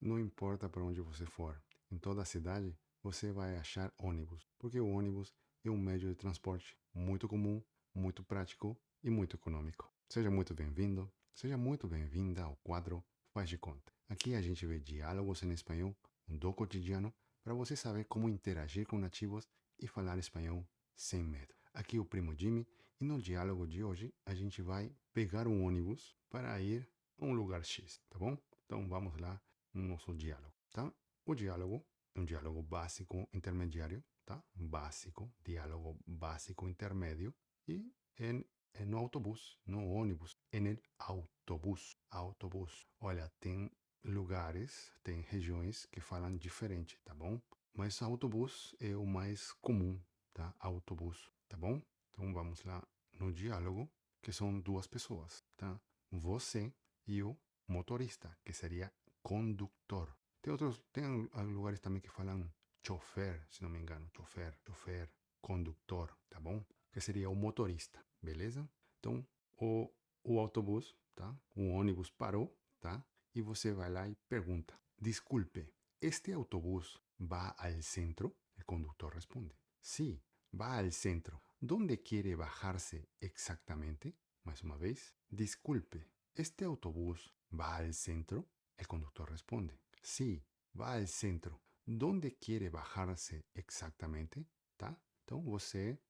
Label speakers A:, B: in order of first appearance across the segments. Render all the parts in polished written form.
A: não importa para onde você for, em toda a cidade você vai achar ônibus, porque o ônibus é um meio de transporte muito comum, muito prático e muito econômico. Seja muito bem-vindo, seja muito bem-vinda ao quadro Faz de Conta. Aqui a gente vê diálogos em espanhol do cotidiano para você saber como interagir com nativos e falar espanhol sem medo. Aqui o primo Jimmy e no diálogo de hoje a gente vai pegar um ônibus para ir a um lugar X, tá bom? Então vamos lá no nosso diálogo, tá? O diálogo é um diálogo básico intermediário, tá? Básico, diálogo básico intermédio e no autobús, no ônibus, en el autobús, autobús. Olha, tem lugares, tem regiões que falam diferente, tá bom? Mas autobús é o mais comum, tá? Autobús, tá bom? Então vamos lá no diálogo, que são duas pessoas, tá? Você e o motorista, que seria condutor. Tem lugares também que falam chofer, se não me engano, chofer, condutor, tá bom? Que seria o motorista, beleza? Então, o, o autobus, tá? O ônibus parou, tá? E você vai lá e pergunta: Desculpe, ¿este autobús va al centro? El conductor responde: Sí, va al centro. ¿Dónde quiere bajarse exactamente? Más una vez: Disculpe, ¿este autobús va al centro? El conductor responde: Sí, va al centro. ¿Dónde quiere bajarse exactamente? Tá? Então você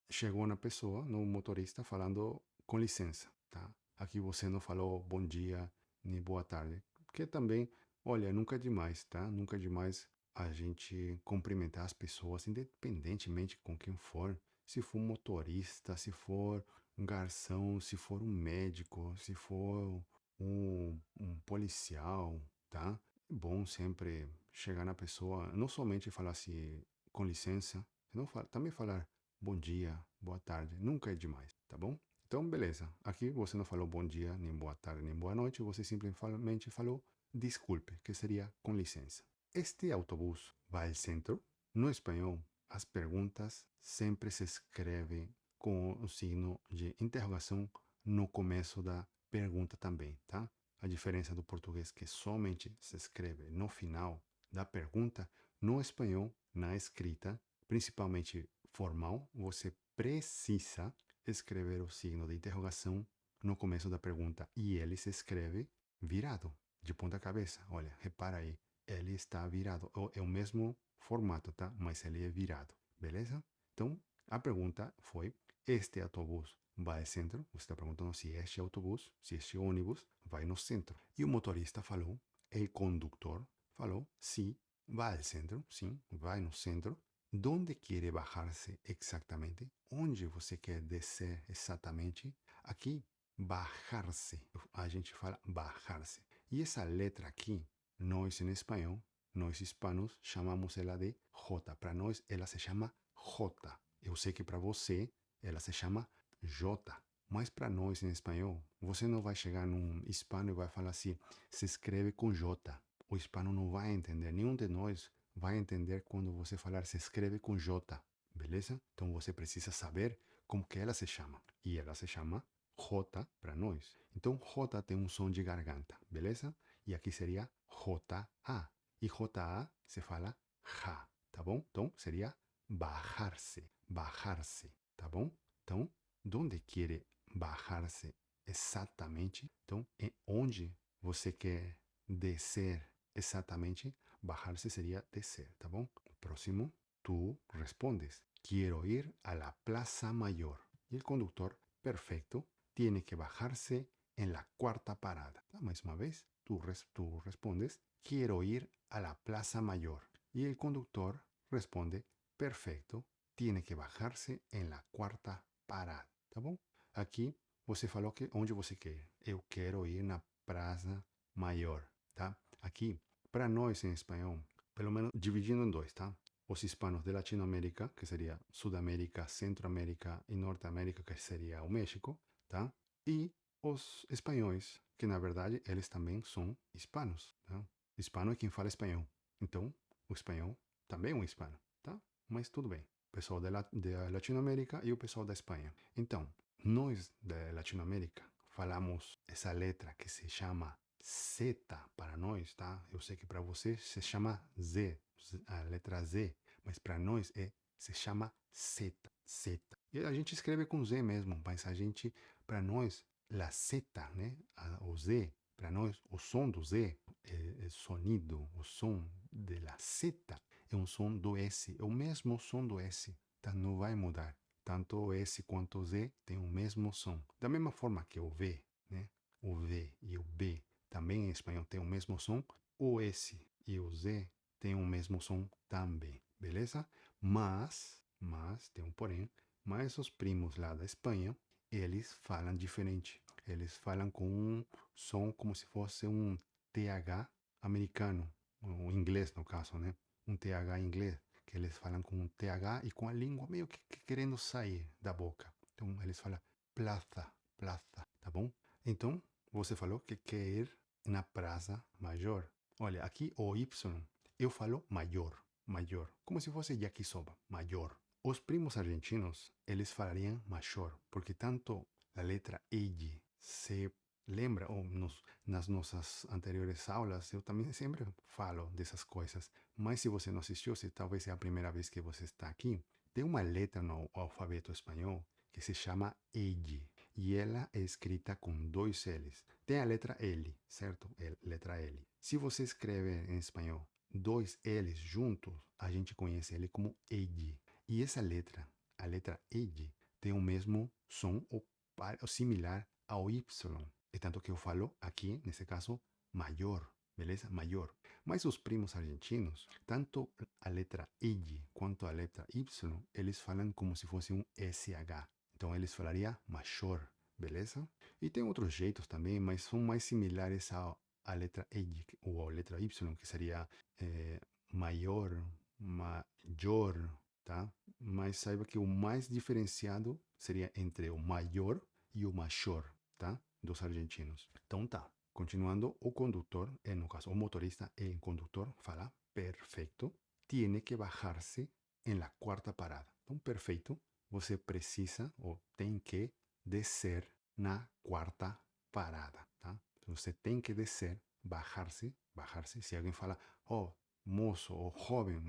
A: chegou na pessoa, no motorista, falando com licença, tá? Aqui você não falou bom dia nem boa tarde, porque também, olha, nunca é demais, tá? Nunca é demais a gente cumprimentar as pessoas, independentemente com quem for. Se for um motorista, se for um garçom, se for um médico, se for um policial, tá? É bom sempre chegar na pessoa, não somente falar assim, com licença, senão também falar bom dia, boa tarde, nunca é demais, tá bom? Então, beleza. Aqui você não falou bom dia, nem boa tarde, nem boa noite, você simplesmente falou desculpe, que seria com licença. Este autobús vai ao centro? No espanhol, as perguntas sempre se escrevem com o signo de interrogação no começo da pergunta também, tá? A diferença do português que somente se escreve no final da pergunta, no espanhol, na escrita, principalmente formal, você precisa escrever o signo de interrogação no começo da pergunta e ele se escreve virado, de ponta cabeça. Olha, repara aí, ele está virado. É o mesmo formato, tá? Mas ele é virado, beleza? Então, a pergunta foi: este autobus vai ao centro? Você está perguntando se este autobus, se este ônibus vai no centro. E o motorista falou, o condutor falou, sim, vai ao centro, sim, vai no centro. Donde quiere bajarse exactamente? Onde você quer descer exatamente? Aqui, bajarse. A gente fala bajarse. E essa letra aqui, nós em espanhol, nós hispanos, chamamos ela de J. Para nós, ela se chama J. Eu sei que para você, ela se chama J. Mas para nós em espanhol, você não vai chegar num hispano e vai falar assim, se escreve com J. O hispano não vai entender, nenhum de nós vai entender quando você falar se escreve com J, beleza? Então você precisa saber como que ela se chama. E ela se chama J para nós. Então J tem um som de garganta, beleza? E aqui seria J-A. E J-A se fala ja, tá bom? Então seria bajarse, bajarse, tá bom? Então, onde quiere bajarse exatamente? Então, é onde você quer descer exatamente? Bajarse sería descer, ¿tá bom? Próximo, tú respondes, quiero ir a la Plaza Mayor. Y el conductor, perfecto, tiene que bajarse en la cuarta parada. La misma vez, tú respondes, quiero ir a la Plaza Mayor. Y el conductor responde, perfecto, tiene que bajarse en la cuarta parada. Tá bom? Aqui você falou que onde você quer. Eu quero ir na Praça Maior, tá? Aqui, para nós em espanhol, pelo menos dividindo em dois, tá? Os hispanos de Latinoamérica, que seria Sudamérica, Centroamérica e Norteamérica, que seria o México, tá? E os espanhóis, que na verdade eles também são hispanos, tá? Hispano é quem fala espanhol. Então, o espanhol também é um hispano, tá? Mas tudo bem. O pessoal de Latinoamérica e o pessoal da Espanha. Então, nós da Latinoamérica falamos essa letra que se chama Z para nós, tá? Eu sei que para você se chama Z, a letra Z, mas para nós se chama Z, Z. E a gente escreve com Z mesmo, mas a gente, para nós, a Z, né? O Z, para nós, o som do Z, o sonido, o som de la Z é um som do S, é o mesmo som do S, tá? Não vai mudar. Tanto o S quanto o Z têm o mesmo som. Da mesma forma que o V, né? O V e o B também em espanhol tem o mesmo som, o S e o Z têm o mesmo som também, beleza? Mas, tem um porém, mas os primos lá da Espanha, eles falam diferente. Eles falam com um som como se fosse um TH americano, o inglês no caso, né? Um TH inglês, que eles falam com um TH e com a língua meio que querendo sair da boca. Então eles falam plaza, plaza, tá bom? Então, você falou que quer ir na Praça Maior. Olha, aqui o Y, eu falo maior, maior, como se fosse yakisoba, maior. Os primos argentinos, eles falariam maior, porque tanto a letra L se lembra, ou nas nossas anteriores aulas, eu também sempre falo dessas coisas. Mas se você não assistiu, se talvez seja a primeira vez que você está aqui, tem uma letra no alfabeto espanhol que se chama L. E ela é escrita com dois L's. Tem a letra L, certo? Letra L. Se você escreve em espanhol dois L's juntos, a gente conhece ele como L. E essa letra, a letra L, tem o mesmo som ou similar ao Y. É tanto que eu falo aqui, nesse caso, maior, beleza? Maior. Mas os primos argentinos, tanto a letra L quanto a letra Y, eles falam como se fosse um SH. Então eles falariam maior, beleza? E tem outros jeitos também, mas são mais similares à letra E ou à letra Y, que seria maior, maior, tá? Mas saiba que o mais diferenciado seria entre o maior e o maior, tá? Dos argentinos. Então tá. Continuando, o conductor, no caso, o motorista e el conductor, fala perfeito, tiene que bajarse en la cuarta parada. Então, perfeito, você precisa ou tem que descer na quarta parada, tá? Então, você tem que descer, bajarse. Se alguém fala, oh, moço ou joven,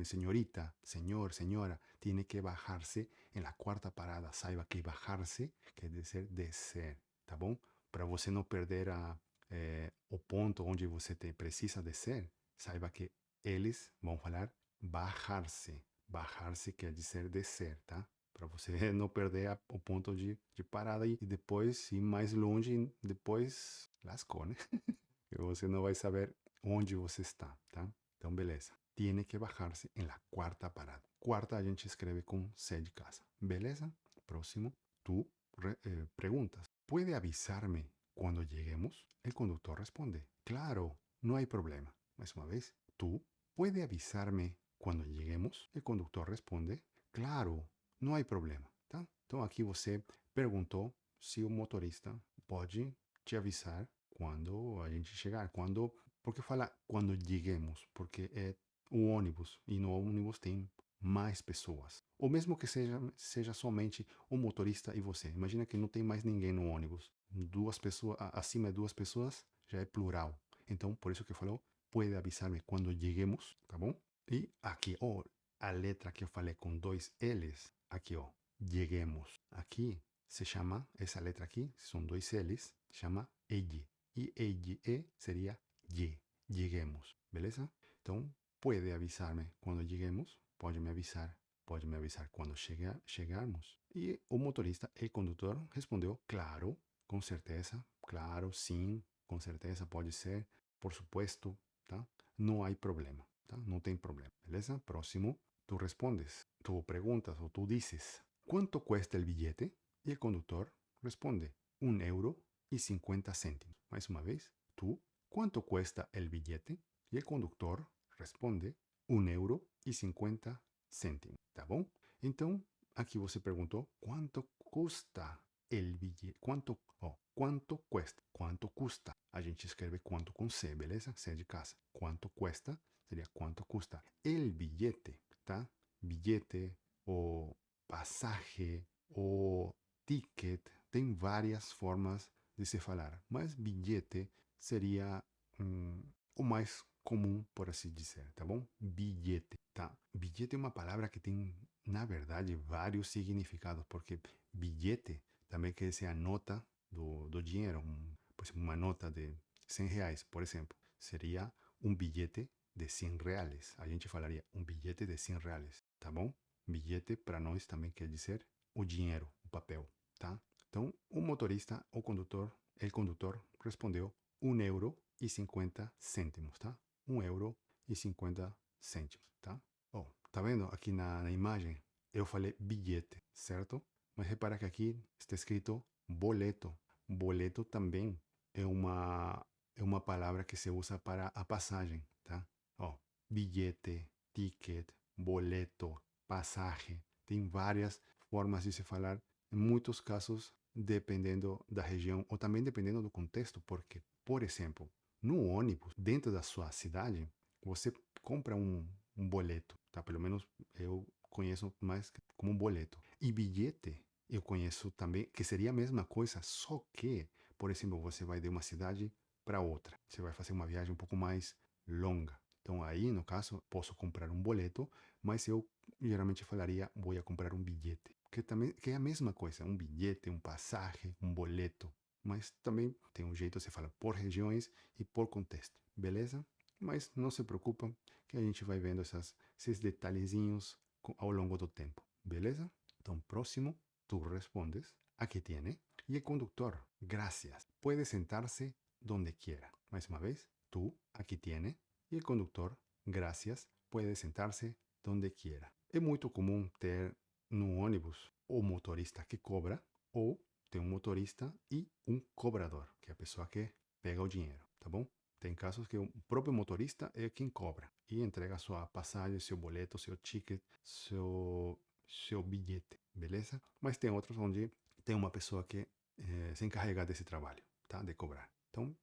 A: señorita, señor, señora, tiene que bajarse en la cuarta parada. Saiba que bajarse quer dizer descer, tá bom? Para você não perder o ponto onde você precisa descer, saiba que eles vão falar bajar-se. Bajar-se quer dizer descer, tá? Para você não perder o ponto de parada e depois ir mais longe, depois lascou, né? Você não vai saber onde você está, tá? Então, beleza. Tiene que bajarse en la cuarta parada. Quarta a gente escreve com C de casa. Beleza? Próximo. Tú preguntas. ¿Puede avisarme cuando lleguemos? El conductor responde. Claro, no hay problema. Mais uma vez. Tú puede avisarme cuando lleguemos? El conductor responde. Claro, no hay problema. Tá? Então aqui você perguntou se o motorista pode te avisar quando a gente chegar. Quando, porque fala quando cheguemos? Porque é o ônibus e no ônibus tem mais pessoas. Ou mesmo que seja somente o motorista e você. Imagina que não tem mais ninguém no ônibus. Duas pessoas, acima de duas pessoas já é plural. Então, por isso que falou, pode avisar-me quando cheguemos, tá bom? E aqui, ó, a letra que eu falei com dois L's, aqui, ó, cheguemos. Aqui se chama, essa letra aqui, são dois L's, chama EY. E EYE seria Y. Lleguemos, beleza? Então, pode avisar-me quando cheguemos, pode me avisar quando chegarmos. E o motorista, o condutor, respondeu, claro, com certeza, claro, sim, com certeza, pode ser, por supuesto, tá? Não há problema, tá? Não tem problema, beleza? Próximo, tú respondes, tú preguntas o tú dices, ¿cuánto cuesta el billete? Y el conductor responde, 1,50 € Mais uma vez, tú, ¿cuánto cuesta el billete? Y el conductor responde, 1,50 € tá bom? Então, aqui você perguntou, quanto custa el billete? Quanto cuesta? Quanto custa? A gente escreve quanto com C, beleza? C de casa. Quanto cuesta seria quanto custa el billete, tá? Billete, o pasaje, o ticket, tem várias formas de se falar, mas billete seria o mais comum, por assim dizer, tá bom? Bilhete, tá? Bilhete é uma palavra que tem, na verdade, vários significados, porque bilhete também quer dizer a nota do dinheiro. Por exemplo, uma nota de R$ 100, por exemplo, seria um bilhete de R$ 100. A gente falaria um bilhete de R$ 100, tá bom? Bilhete para nós também quer dizer o dinheiro, o papel, tá? Então, o motorista, o condutor respondeu 1,50 €, tá? 1,50 €, tá? Ó, tá vendo aqui na imagem? Eu falei bilhete, certo? Mas repara que aqui está escrito boleto. Boleto também é uma palavra que se usa para a passagem, tá? Ó, bilhete, ticket, boleto, passagem. Tem várias formas de se falar. Em muitos casos, dependendo da região ou também dependendo do contexto, porque, por exemplo, no ônibus, dentro da sua cidade, você compra um boleto, tá? Pelo menos eu conheço mais como um boleto. E bilhete, eu conheço também, que seria a mesma coisa, só que, por exemplo, você vai de uma cidade para outra. Você vai fazer uma viagem um pouco mais longa. Então, aí, no caso, posso comprar um boleto, mas eu geralmente falaria, vou comprar um bilhete. Que é a mesma coisa, um bilhete, um passagem, um boleto. Mas também tem um jeito, você fala por regiões e por contexto, beleza? Mas não se preocupa que a gente vai vendo esses detalhezinhos ao longo do tempo, beleza? Então, próximo, tú respondes, aquí tiene. Y el conductor, gracias. Puede sentarse donde quiera. Mais uma vez, tú, aquí tiene. Y el conductor, gracias. Puede sentarse donde quiera. É muito comum ter no ônibus o motorista que cobra ou tem um motorista e um cobrador, que é a pessoa que pega o dinheiro, tá bom? Tem casos que o próprio motorista é quem cobra e entrega sua passagem, seu boleto, seu ticket, seu bilhete, beleza? Mas tem outros onde tem uma pessoa que se encarrega desse trabalho, tá? De cobrar. Então,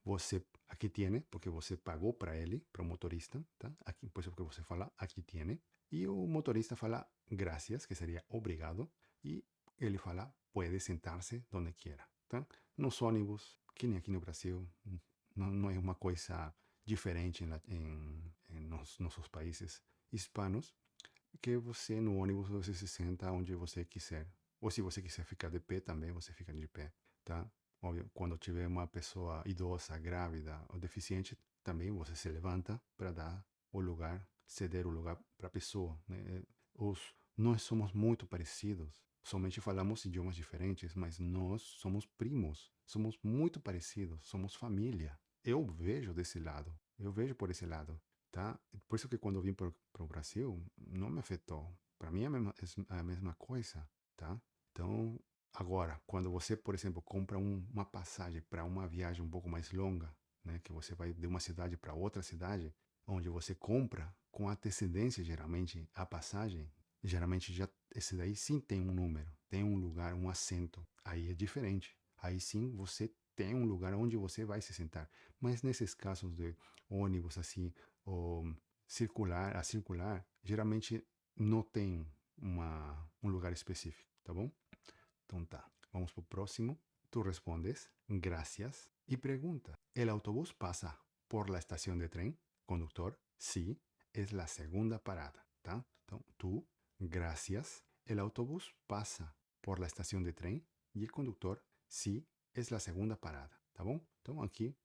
A: você aqui tiene, porque você pagou para ele, para o motorista, tá? Aqui, por isso que você fala aqui tiene. E o motorista fala gracias, que seria obrigado, e ele fala puede sentarse donde quiera, tá? Nos ônibus, que nem aqui no Brasil, não é uma coisa diferente em nossos países hispanos, que você no ônibus você se senta onde você quiser. Ou se você quiser ficar de pé também, você fica de pé, tá? Óbvio, quando tiver uma pessoa idosa, grávida ou deficiente, também você se levanta para dar o lugar, ceder o lugar para a pessoa, né? Nós somos muito parecidos. Somente falamos idiomas diferentes, mas nós somos primos, somos muito parecidos, somos família. Eu vejo desse lado, eu vejo por esse lado, tá? Por isso que quando eu vim para o Brasil, não me afetou. Para mim é a mesma coisa, tá? Então, agora, quando você, por exemplo, compra uma passagem para uma viagem um pouco mais longa, né, que você vai de uma cidade para outra cidade, onde você compra com antecedência, geralmente, a passagem, geralmente já esse daí sim tem um número, tem um lugar, um assento. Aí é diferente. Aí sim você tem um lugar onde você vai se sentar. Mas nesses casos de ônibus assim, ou circular, geralmente não tem um lugar específico, tá bom? Então tá, vamos pro próximo. Tú respondes, gracias, y pregunta, ¿el autobús pasa por la estación de tren? Conductor, sí, es la segunda parada, tá? Então, tú, gracias, el autobús pasa por la estación de tren? E o condutor, sí, es la segunda parada, tá bom? Então, aqui,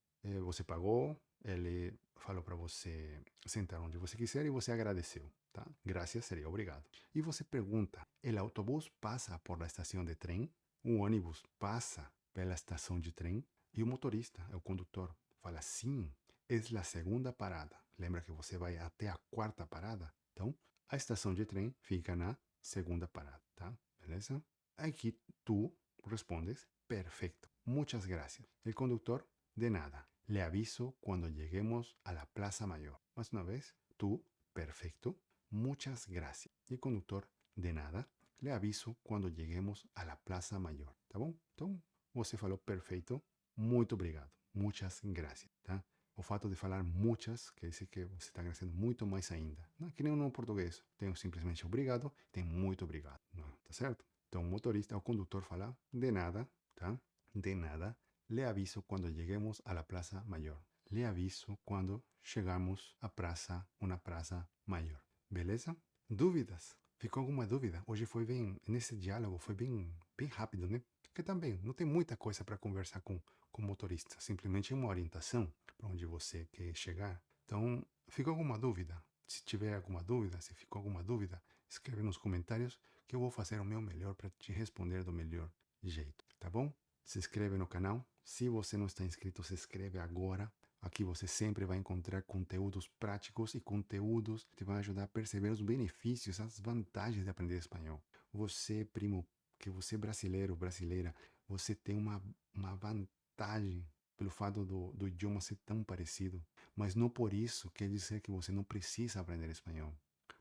A: você pagou, ele falou para você sentar onde você quiser e você agradeceu, tá? Gracias seria obrigado. E você pergunta, el autobús pasa por la estación de tren? O ônibus passa pela estação de trem? E o motorista, o condutor, fala sim, é a segunda parada. Lembra que você vai até a quarta parada? Então, a estação de trem fica na segunda parada, tá? Beleza? Aqui tu respondes, perfecto, muchas gracias. El conductor, de nada. Le aviso cuando lleguemos a la Plaza Mayor. Más una vez, tú, perfecto, muchas gracias. Y el conductor, de nada. Le aviso quando lleguemos a la Plaza Mayor, tá bom? Então, você falou perfeito, muito obrigado, muitas graças, tá? O fato de falar muitas quer dizer que você está agradecendo muito mais ainda. Não é que nem no português, tem simplesmente obrigado, tem muito obrigado, não, tá certo? Então, o motorista, o condutor fala de nada, tá? De nada, Le aviso quando cheguemos à Praça Maior. Le aviso quando chegarmos à praça, uma praça maior. Beleza? Dúvidas? Ficou alguma dúvida? Hoje foi nesse diálogo foi bem rápido, né? Porque também não tem muita coisa para conversar com o motorista. Simplesmente uma orientação para onde você quer chegar. Então, ficou alguma dúvida? Se tiver alguma dúvida, se ficou alguma dúvida, escreve nos comentários que eu vou fazer o meu melhor para te responder do melhor jeito, tá bom? Se inscreve no canal. Se você não está inscrito, se inscreve agora. Aqui você sempre vai encontrar conteúdos práticos e conteúdos que te vão ajudar a perceber os benefícios, as vantagens de aprender espanhol. Você, primo, que você é brasileiro, brasileira, você tem uma vantagem pelo fato do idioma ser tão parecido. Mas não por isso quer dizer que você não precisa aprender espanhol.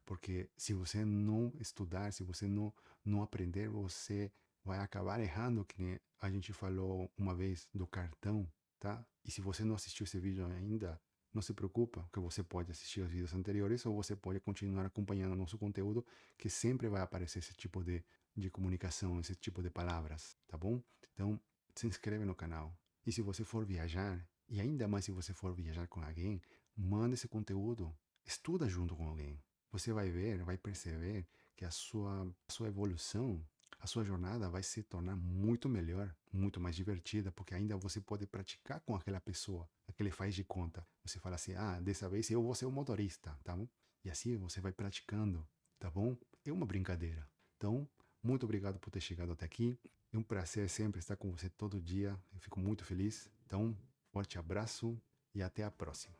A: Porque se você não estudar, se você não aprender, você vai acabar errando, que nem a gente falou uma vez do cartão, tá? E se você não assistiu esse vídeo ainda, não se preocupa, que você pode assistir os vídeos anteriores ou você pode continuar acompanhando nosso conteúdo, que sempre vai aparecer esse tipo de comunicação, esse tipo de palavras, tá bom? Então, se inscreve no canal. E se você for viajar, e ainda mais se você for viajar com alguém, manda esse conteúdo, estuda junto com alguém. Você vai ver, vai perceber que a sua evolução, a sua jornada vai se tornar muito melhor, muito mais divertida, porque ainda você pode praticar com aquela pessoa, aquele faz de conta. Você fala assim, dessa vez eu vou ser o motorista, tá bom? E assim você vai praticando, tá bom? É uma brincadeira. Então, muito obrigado por ter chegado até aqui. É um prazer sempre estar com você todo dia. Eu fico muito feliz. Então, forte abraço e até a próxima.